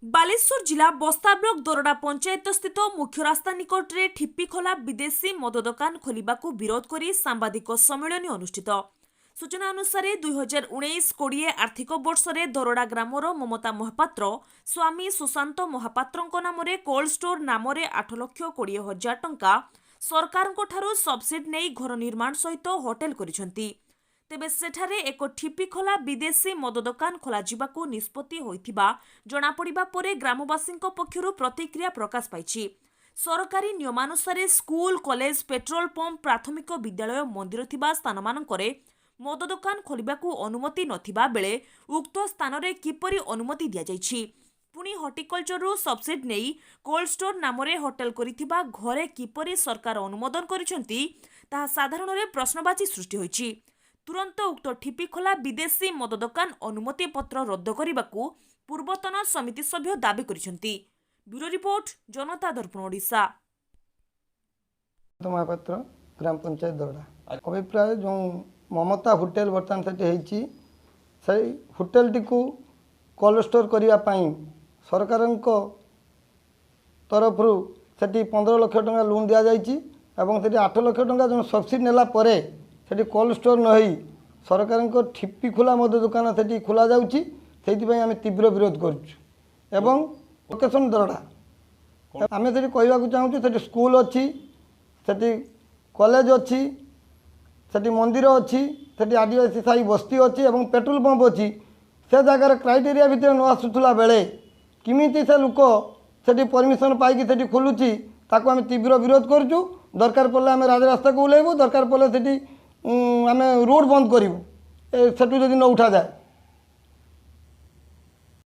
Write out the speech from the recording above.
बालेश्वर जिला बस्ता ब्लॉक दरडा पंचायत स्थित मुख्य रास्ता निकट में ठिप्पीखोला विदेशी मद दुकान खोलिबा विरोध करी सांबादिक सम्मेलन अनुष्ठित। सूचना अनुसार 2019-20 आर्थिक वर्ष में दरडा ग्रामर ममता महापात्र स्वामी सुशांत महापात्र नाम कोल्ड स्टोर नाम 8,20,000 टंका सरकार सब्सिडी नहीं घर निर्माण सहित होटेल करिसेंती। तेबे सेठारे एक ठिप्पीखोला विदेशी मद दुकान खोलाजिबाकू निष्पत्ति होइथिबा जणापड़िबा परे ग्रामवासींक पक्षरु प्रतिक्रिया प्रकाश पाइछि। सरकारी नियमानुसारे स्कूल कॉलेज पेट्रोल पंप प्राथमिक विद्यालय मंदिर थिबा स्थानमानंकरे मद दुकान खोलिबाकू अनुमति नथिबा बेले उक्त स्थान रे किपरि अनुमति दिया जाइछि। पुणी हॉर्टिकल्चर सब्सिडी नहीं कोल्ड स्टोर नाम होटेल करिथिबा घरे किपरि सरकार अनुमोदन करिसेंती ताहा साधारण रे प्रश्नवाची सृष्टि होइछि। तुरंत उक्त ठिप्पीखोला विदेशी मद दुकान अनुमति पत्र रद्द करने पूर्वतन समिति सभ्य दाबी करिसेंती। ब्यूरो रिपोर्ट जनता दर्पण ओडिशा। महापात्र ग्राम पंचायत दरडा अभिप्राय जो ममता होटेल बर्तमान से होटेल टी कोल्ड स्टोर करने सरकार तरफ से 15 लाख टंका लोन दि जाती 8 लाख टंका जो सब्सिडी नेला परे सेठी कोल्ड स्टोर नई सरकार को ठिप्पीखोला मद दुकान से खोल जाऊँगी आम तीव्र विरोध करुँ। लोकेशन दरडा आम से कहवाक चाहूँ से स्कूल अच्छी से कॉलेज अच्छी से मंदिर अच्छी से आदिवासी साई बस्ती अच्छी और पेट्रोल पंप अच्छी से जगार क्राइटेरिया भितर न आसूला बेले किमिति से लोक से परमिशन पाई से खोलुची ताको आम तीव्र विरोध करुँ। दरकार पड़े आम राजरास्ता को ओह्लैबू दरकार पड़े से आम रोड बंद करूँ से जदि न उठा जाए।